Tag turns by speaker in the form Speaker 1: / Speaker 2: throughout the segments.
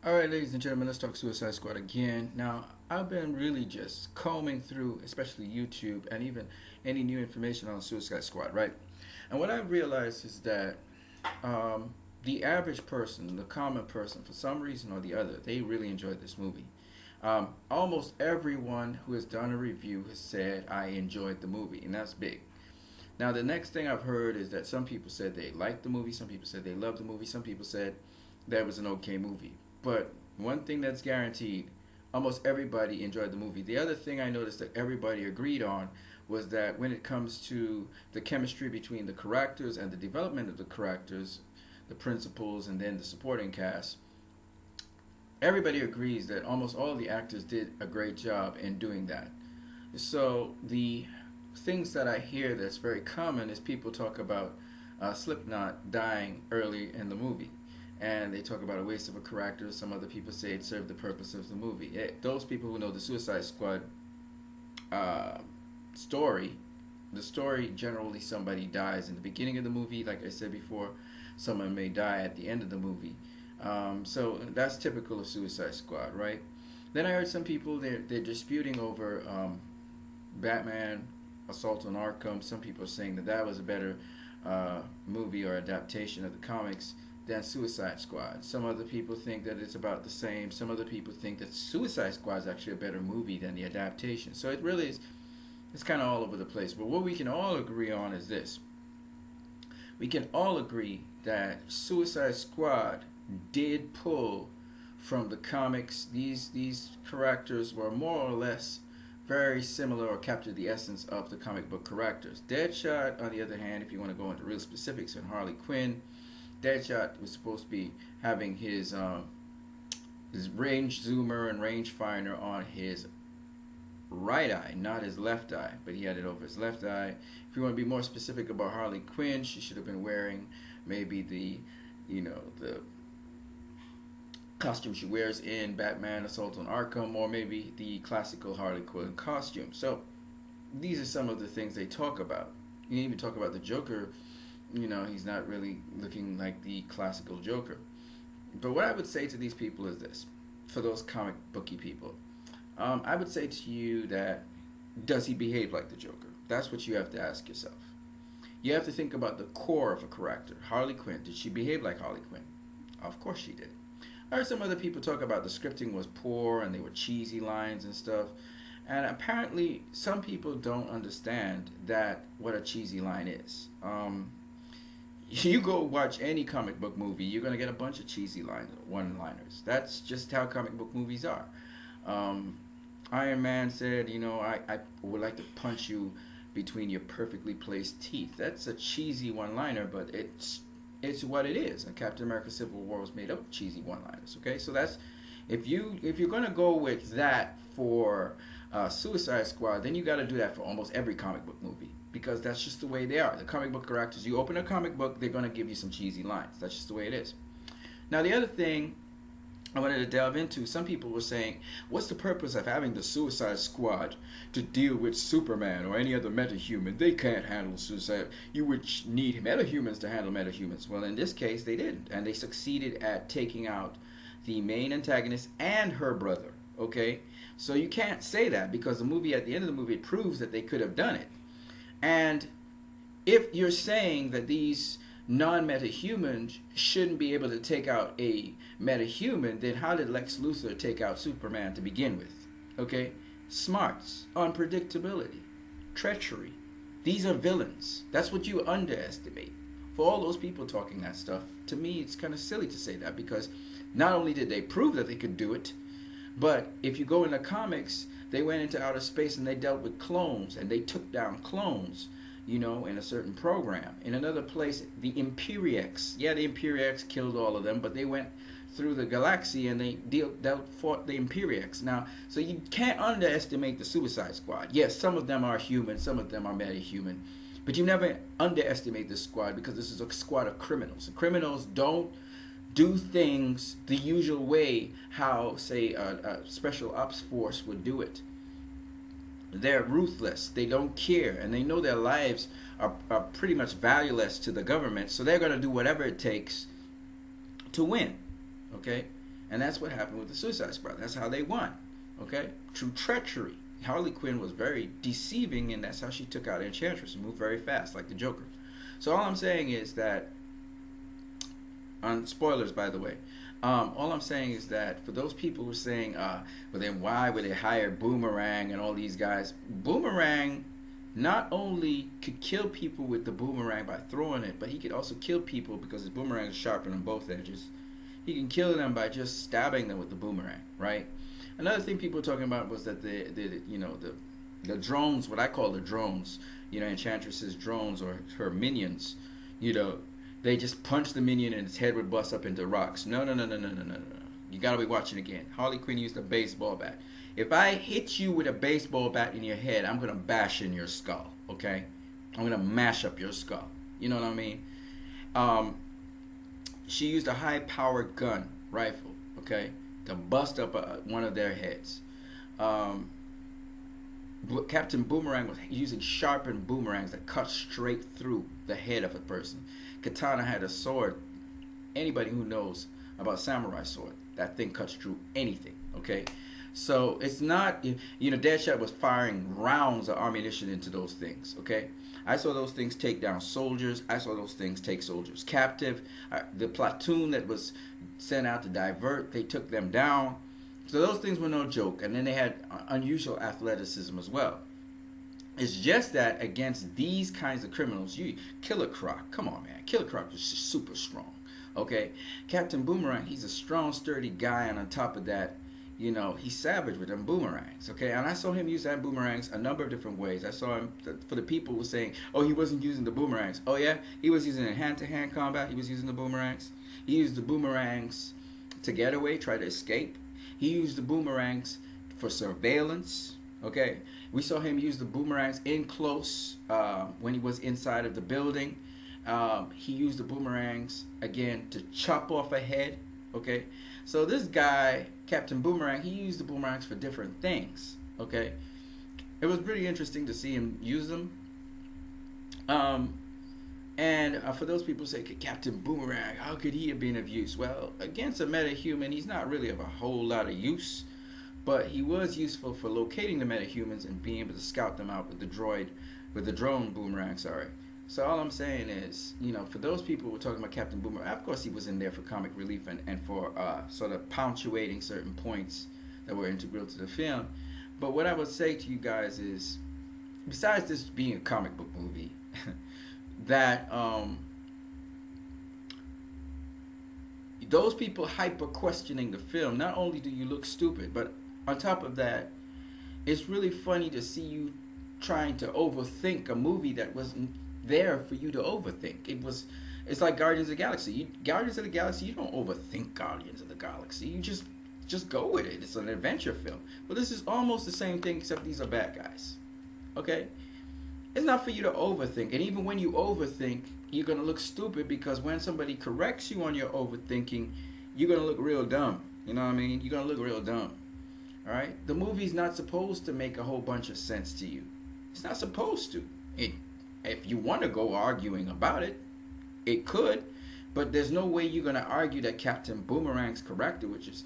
Speaker 1: All right, ladies and gentlemen, let's talk Suicide Squad again. Now, I've been really just combing through, especially YouTube and even any new information on Suicide Squad, right? And what I've realized is that the average person, the common person, for some reason or the other, they really enjoyed this movie. Almost everyone who has done a review has said, I enjoyed the movie, and that's big. Now, the next thing I've heard is that some people said they liked the movie, some people said they loved the movie, some people said that was an okay movie. But one thing that's guaranteed, almost everybody enjoyed the movie. The other thing I noticed that everybody agreed on was that when it comes to the chemistry between the characters and the development of the characters, the principals, and then the supporting cast, everybody agrees that almost all of the actors did a great job in doing that. So the things that I hear that's very common is people talk about Slipknot dying early in the movie, and they talk about a waste of a character. Some other people say it served the purpose of the movie. Those people who know the Suicide Squad uh, story, the story generally somebody dies in the beginning of the movie. Like I said before, someone may die at the end of the movie. So that's typical of Suicide Squad, right? Then I heard some people they're disputing over Batman Assault on Arkham. Some people are saying that that was a better movie or adaptation of the comics than Suicide Squad. Some other people think that it's about the same. Some other people think that Suicide Squad is actually a better movie than the adaptation. So it really is, it's kind of all over the place. But what we can all agree on is this. We can all agree that Suicide Squad did pull from the comics. These characters were more or less very similar or captured the essence of the comic book characters. Deadshot, on the other hand, if you want to go into real specifics on Harley Quinn, Deadshot was supposed to be having his range zoomer and range finder on his right eye, not his left eye, but he had it over his left eye. If you want to be more specific about Harley Quinn, she should have been wearing maybe the costume she wears in Batman Assault on Arkham, or maybe the classical Harley Quinn costume. So these are some of the things they talk about. You even talk about the Joker. He's not really looking like the classical Joker. But what I would say to these people is this, for those comic booky people, I would say to you that, does he behave like the Joker? That's what you have to ask yourself. You have to think about the core of a character. Harley Quinn, did she behave like Harley Quinn? Of course she did. I heard some other people talk about the scripting was poor and they were cheesy lines and stuff. And apparently some people don't understand that what a cheesy line is. You go watch any comic book movie, you're going to get a bunch of cheesy lines, one-liners. That's just how comic book movies are. Iron Man said, I would like to punch you between your perfectly placed teeth. That's a cheesy one-liner, but it's what it is. And Captain America Civil War was made up of cheesy one-liners. Okay, so that's if you're gonna go with that for Suicide Squad, then you got to do that for almost every comic book movie, because that's just the way they are. The comic book characters. You open a comic book, they're gonna give you some cheesy lines. That's just the way it is. Now the other thing I wanted to delve into, some people were saying, what's the purpose of having the Suicide Squad to deal with Superman or any other metahuman? They can't handle suicide. You would need metahumans to handle metahumans. Well, in this case, they didn't. And they succeeded at taking out the main antagonist and her brother. Okay? So you can't say that, because the movie, at the end of the movie, it proves that they could have done it. And if you're saying that these non-metahumans shouldn't be able to take out a metahuman, then how did Lex Luthor take out Superman to begin with? Okay? Smarts, unpredictability, treachery. These are villains. That's what you underestimate. For all those people talking that stuff, to me it's kind of silly to say that, because not only did they prove that they could do it, but if you go in the comics, they went into outer space and they dealt with clones, and they took down clones, in a certain program. In another place, the Imperiex. Yeah, the Imperiex killed all of them, but they went through the galaxy and they fought the Imperiex. Now, so you can't underestimate the Suicide Squad. Yes, some of them are human, some of them are metahuman, but you never underestimate this squad, because this is a squad of criminals. And criminals don't do things the usual way how, say, a special ops force would do it. They're ruthless. They don't care, and they know their lives are pretty much valueless to the government, so they're going to do whatever it takes to win. Okay? And that's what happened with the Suicide Squad. That's how they won. Okay? Through treachery. Harley Quinn was very deceiving, and that's how she took out Enchantress and moved very fast, like the Joker. So all I'm saying is that, on spoilers, by the way, all I'm saying is that for those people who are saying, well, then why would they hire Boomerang and all these guys? Boomerang not only could kill people with the boomerang by throwing it, but he could also kill people because his boomerang is sharpened on both edges. He can kill them by just stabbing them with the boomerang, right? Another thing people were talking about was that the drones, what I call the drones, Enchantress's drones or her minions, they just punch the minion and its head would bust up into rocks. No. You gotta be watching again. Harley Quinn used a baseball bat. If I hit you with a baseball bat in your head, I'm gonna bash in your skull, okay? I'm gonna mash up your skull. You know what I mean? She used a high-powered gun, rifle, okay, to bust up one of their heads. Captain Boomerang was using sharpened boomerangs that cut straight through the head of a person. Katana had a sword. Anybody who knows about samurai sword, that thing cuts through anything, okay? So it's not, Deadshot was firing rounds of ammunition into those things, okay? I saw those things take down soldiers. I saw those things take soldiers captive. The platoon that was sent out to divert, they took them down. So those things were no joke. And then they had unusual athleticism as well. It's just that against these kinds of criminals, Killer Croc, come on, man. Killer Croc was super strong, okay? Captain Boomerang, he's a strong, sturdy guy, and on top of that, he's savage with them boomerangs, okay? And I saw him use that boomerangs a number of different ways. I saw him, for the people who were saying, oh, he wasn't using the boomerangs. Oh, yeah? He was using it in hand-to-hand combat. He was using the boomerangs. He used the boomerangs to get away, try to escape. He used the boomerangs for surveillance, okay? We saw him use the boomerangs in close when he was inside of the building. He used the boomerangs, again, to chop off a head, okay? So this guy, Captain Boomerang, he used the boomerangs for different things, okay? It was pretty interesting to see him use them. And for those people who say, Captain Boomerang, how could he have been of use? Well, against a metahuman, he's not really of a whole lot of use, but he was useful for locating the metahumans and being able to scout them out with the drone boomerang, sorry. So all I'm saying is, for those people who are talking about Captain Boomerang, of course he was in there for comic relief and for sort of punctuating certain points that were integral to the film. But what I would say to you guys is, besides this being a comic book movie, that those people hyper questioning the film, not only do you look stupid, but on top of that, it's really funny to see you trying to overthink a movie that wasn't there for you to overthink. It's like Guardians of the Galaxy. Guardians of the Galaxy, you don't overthink Guardians of the Galaxy. You just go with it. It's an adventure film. But this is almost the same thing, except these are bad guys. Okay? It's not for you to overthink. And even when you overthink, you're going to look stupid, because when somebody corrects you on your overthinking, you're going to look real dumb. You know what I mean? You're going to look real dumb. All right? The movie's not supposed to make a whole bunch of sense to you. It's not supposed to. If you want to go arguing about it, it could, but there's no way you're going to argue that Captain Boomerang's character, which is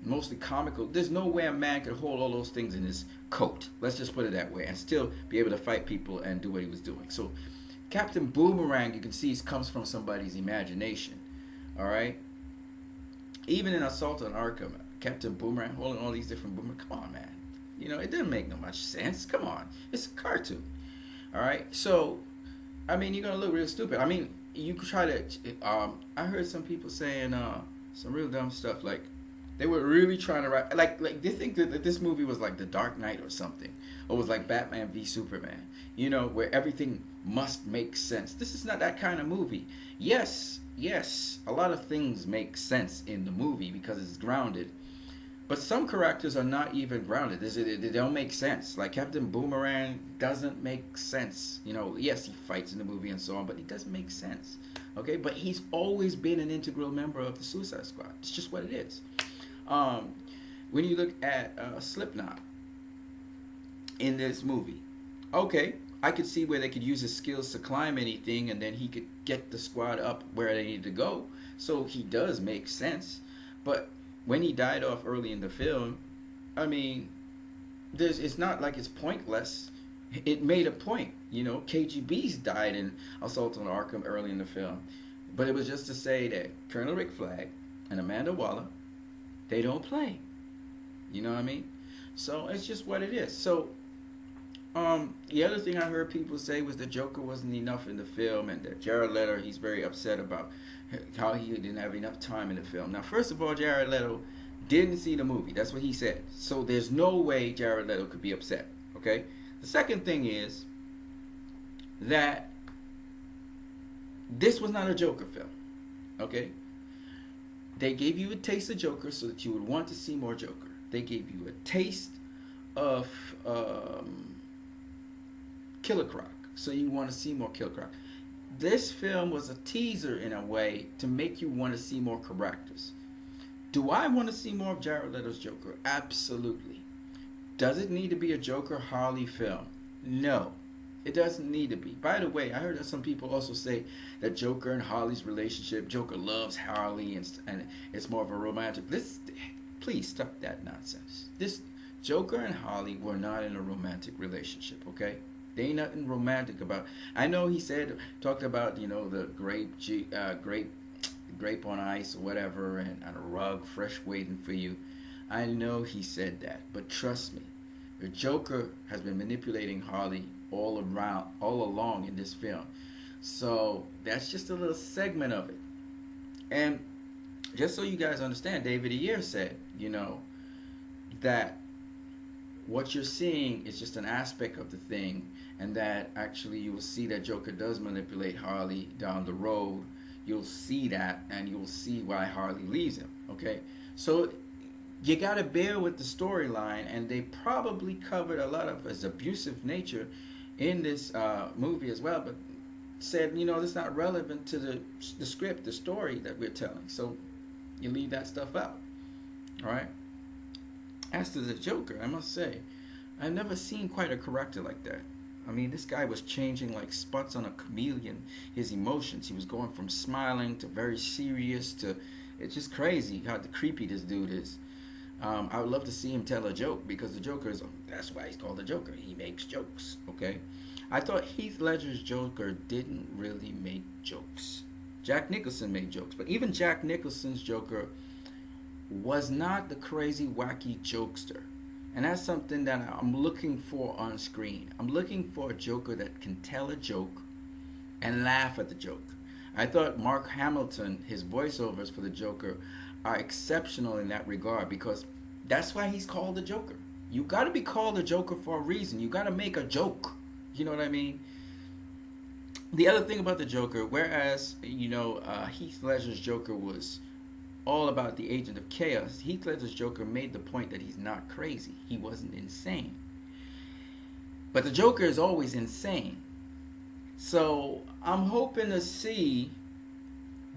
Speaker 1: mostly comical, there's no way a man could hold all those things in his coat, let's just put it that way, and still be able to fight people and do what he was doing. So Captain Boomerang, you can see, comes from somebody's imagination. All right? Even in Assault on Arkham, Captain Boomerang holding all these different boomerangs, come on, man. It didn't make no much sense. Come on. It's a cartoon. All right, so, I mean, you're going to look real stupid. I mean, you could try to, I heard some people saying some real dumb stuff, like, they were really trying to write, like they think that this movie was like The Dark Knight or something, or was like Batman v Superman, where everything must make sense. This is not that kind of movie. Yes, a lot of things make sense in the movie because it's grounded, but some characters are not even grounded. They don't make sense. Like Captain Boomerang doesn't make sense. Yes, he fights in the movie and so on, but it doesn't make sense. Okay, but he's always been an integral member of the Suicide Squad. It's just what it is. When you look at Slipknot in this movie, okay, I could see where they could use his skills to climb anything, and then he could get the squad up where they need to go. So he does make sense, but when he died off early in the film, I mean, it's not like it's pointless. It made a point. KGB's died in Assault on Arkham early in the film, but it was just to say that Colonel Rick Flag and Amanda Waller, they don't play. You know what I mean? So it's just what it is. So the other thing I heard people say was the Joker wasn't enough in the film, and that Jared Leto, he's very upset about how he didn't have enough time in the film. Now, first of all, Jared Leto didn't see the movie. That's what he said. So there's no way Jared Leto could be upset. Okay? The second thing is that this was not a Joker film. Okay? They gave you a taste of Joker so that you would want to see more Joker. They gave you a taste of Killer Croc, so you want to see more Killer Croc. This film was a teaser in a way to make you want to see more characters. Do I want to see more of Jared Leto's Joker? Absolutely. Does it need to be a Joker Harley film? No, it doesn't need to be. By the way, I heard that some people also say that Joker and Harley's relationship, Joker loves Harley and it's more of a romantic. Please stop that nonsense. This Joker and Harley were not in a romantic relationship, okay? There ain't nothing romantic about. I know he talked about the grape on ice or whatever, and on a rug, fresh waiting for you. I know he said that, but trust me, the Joker has been manipulating Harley all along in this film. So that's just a little segment of it. And just so you guys understand, David Ayer said, that what you're seeing is just an aspect of the thing, and that actually you will see that Joker does manipulate Harley down the road. You'll see that, and you'll see why Harley leaves him. Okay, so you gotta bear with the storyline, and they probably covered a lot of his abusive nature in this movie as well, but said that's not relevant to the script, the story that we're telling. So you leave that stuff out. All right. As to the Joker, I must say, I've never seen quite a character like that. I mean, this guy was changing like spots on a chameleon, his emotions. He was going from smiling to very serious to, it's just crazy how creepy this dude is. I would love to see him tell a joke, because the Joker that's why he's called the Joker. He makes jokes, okay? I thought Heath Ledger's Joker didn't really make jokes. Jack Nicholson made jokes, but even Jack Nicholson's Joker was not the crazy, wacky jokester. And that's something that I'm looking for on screen. I'm looking for a Joker that can tell a joke and laugh at the joke. I thought Mark Hamilton, his voiceovers for the Joker, are exceptional in that regard, because that's why he's called the Joker. You got to be called the Joker for a reason. You got to make a joke. You know what I mean? The other thing about the Joker, whereas Heath Ledger's Joker was all about the Agent of Chaos, Heath Ledger's Joker made the point that he's not crazy. He wasn't insane. But the Joker is always insane. So I'm hoping to see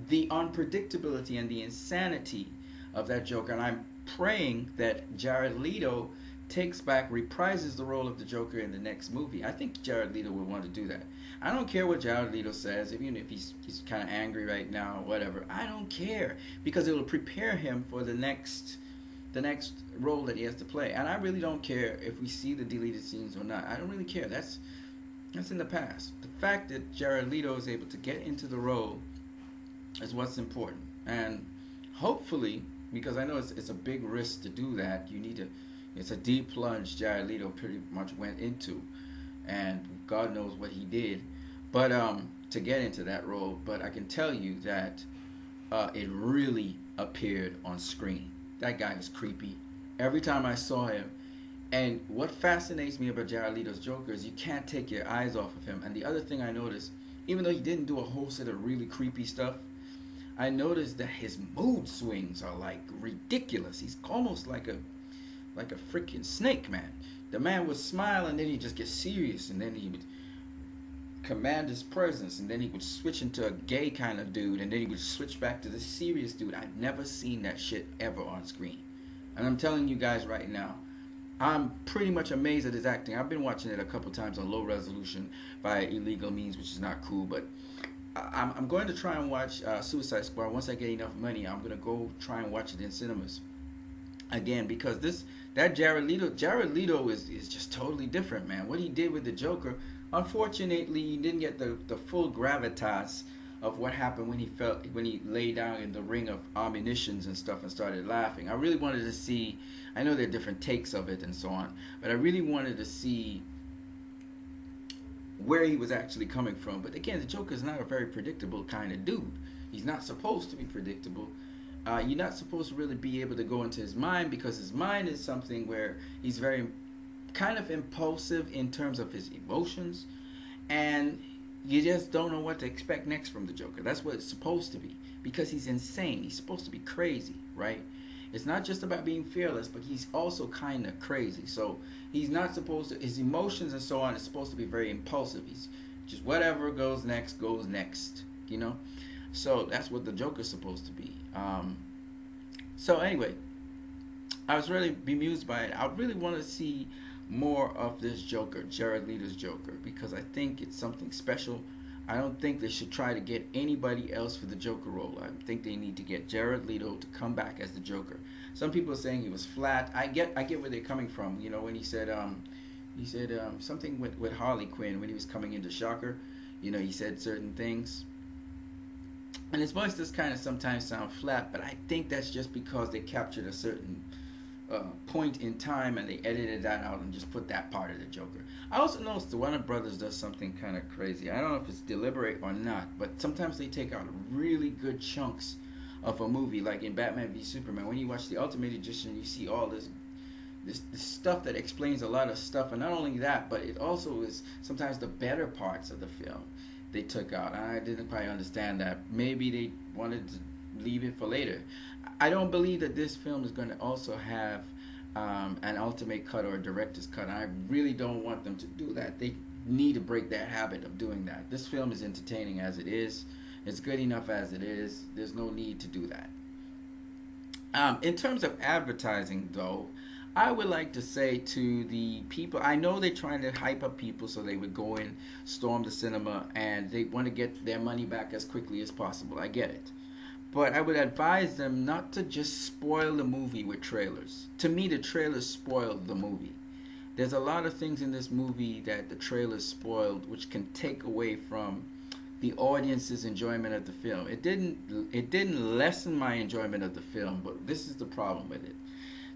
Speaker 1: the unpredictability and the insanity of that Joker. And I'm praying that Jared Leto reprises the role of the Joker in the next movie. I think Jared Leto would want to do that. I don't care what Jared Leto says, even if he's kind of angry right now or whatever. I don't care, because it will prepare him for the next role that he has to play. And I really don't care if we see the deleted scenes or not. I don't really care. That's in the past. The fact that Jared Leto is able to get into the role is what's important. And hopefully, because I know it's a big risk to do that, it's a deep plunge Jared Leto pretty much went into, and God knows what he did, but to get into that role. But I can tell you that it really appeared on screen. That guy is creepy. Every time I saw him, and what fascinates me about Jared Leto's Joker is you can't take your eyes off of him. And the other thing I noticed, even though he didn't do a whole set of really creepy stuff, I noticed that his mood swings are like ridiculous. He's almost like a freaking snake, man. The man would smile, and then he'd just get serious, and then he would command his presence, and then he would switch into a gay kind of dude, and then he would switch back to the serious dude. I've never seen that shit ever on screen. And I'm telling you guys right now, I'm pretty much amazed at his acting. I've been watching it a couple times on low resolution by illegal means, which is not cool, but I'm going to try and watch Suicide Squad. Once I get enough money, I'm going to go try and watch it in cinemas. again, because this that Jared Leto is just totally different, man. What he did with the Joker, unfortunately, you didn't get the full gravitas of what happened when he lay down in the ring of ammunitions and stuff and started laughing. I really wanted to see. I know there are different takes of it and so on, but I really wanted to see where he was actually coming from. But again, the Joker is not a very predictable kind of dude. He's not supposed to be predictable. You're not supposed to really be able to go into his mind, because his mind is something where he's very kind of impulsive in terms of his emotions, and you just don't know what to expect next from the Joker. That's what it's supposed to be, because he's insane. He's supposed to be crazy, right? It's not just about being fearless, but he's also kind of crazy. So he's not supposed to, his emotions and so on is supposed to be very impulsive. He's just whatever goes next, you know? So that's what the Joker's supposed to be. So anyway, I was really bemused by it. I really want to see more of this Joker, Jared Leto's Joker, because I think it's something special. I don't think they should try to get anybody else for the Joker role. I think they need to get Jared Leto to come back as the Joker. Some people are saying he was flat. I get where they're coming from. You know, when he said something with Harley Quinn when he was coming into Shocker. You know, he said certain things. And his voice does kind of sometimes sound flat, but I think that's just because they captured a certain point in time and they edited that out and just put that part of the Joker. I also noticed the Warner Brothers does something kind of crazy. I don't know if it's deliberate or not, but sometimes they take out really good chunks of a movie, like in Batman v Superman. When you watch the Ultimate Edition, you see all this stuff that explains a lot of stuff, and not only that, but it also is sometimes the better parts of the film they took out. I didn't quite understand that. Maybe they wanted to leave it for later. I don't believe that this film is going to also have an ultimate cut or a director's cut. I really don't want them to do that. They need to break that habit of doing that. This film is entertaining as it is. It's good enough as it is. There's no need to do that. In terms of advertising, though, I would like to say to the people, I know they're trying to hype up people so they would go in, storm the cinema, and they want to get their money back as quickly as possible. I get it. But I would advise them not to just spoil the movie with trailers. To me, the trailers spoiled the movie. There's a lot of things in this movie that the trailers spoiled, which can take away from the audience's enjoyment of the film. It didn't lessen my enjoyment of the film, but this is the problem with it.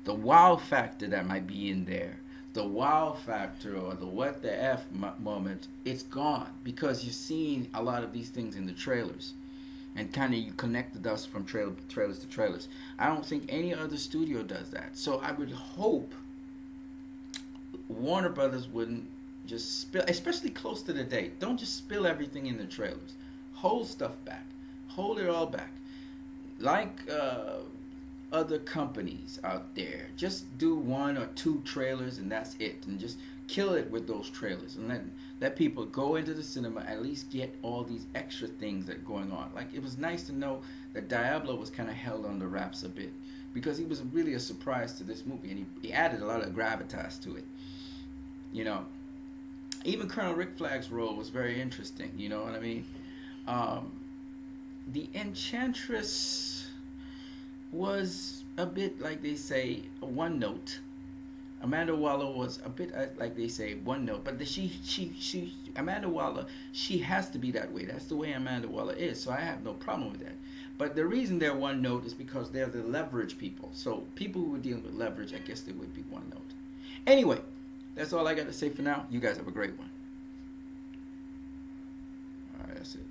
Speaker 1: The wow factor that might be in there, the wow factor or the what the F moment, it's gone because you've seen a lot of these things in the trailers. And kind of you connect the dots from trailers to trailers. I don't think any other studio does that. So I would hope Warner Brothers wouldn't just spill, especially close to the date. Don't just spill everything in the trailers. Hold stuff back. Hold it all back. Like other companies out there, just do 1 or 2 trailers and that's it. And just kill it with those trailers and let people go into the cinema, at least get all these extra things that are going on. Like, it was nice to know that Diablo was kind of held on the wraps a bit because he was really a surprise to this movie, and he added a lot of gravitas to it. You know, even Colonel Rick Flag's role was very interesting. You know what I mean? The Enchantress was a bit, like they say, a one note. Amanda Waller was a bit, like they say, one note. But Amanda Waller, she has to be that way. That's the way Amanda Waller is. So I have no problem with that. But the reason they're one note is because they're the leverage people. So people who are dealing with leverage, I guess they would be one note. Anyway, that's all I got to say for now. You guys have a great one. All right, that's it.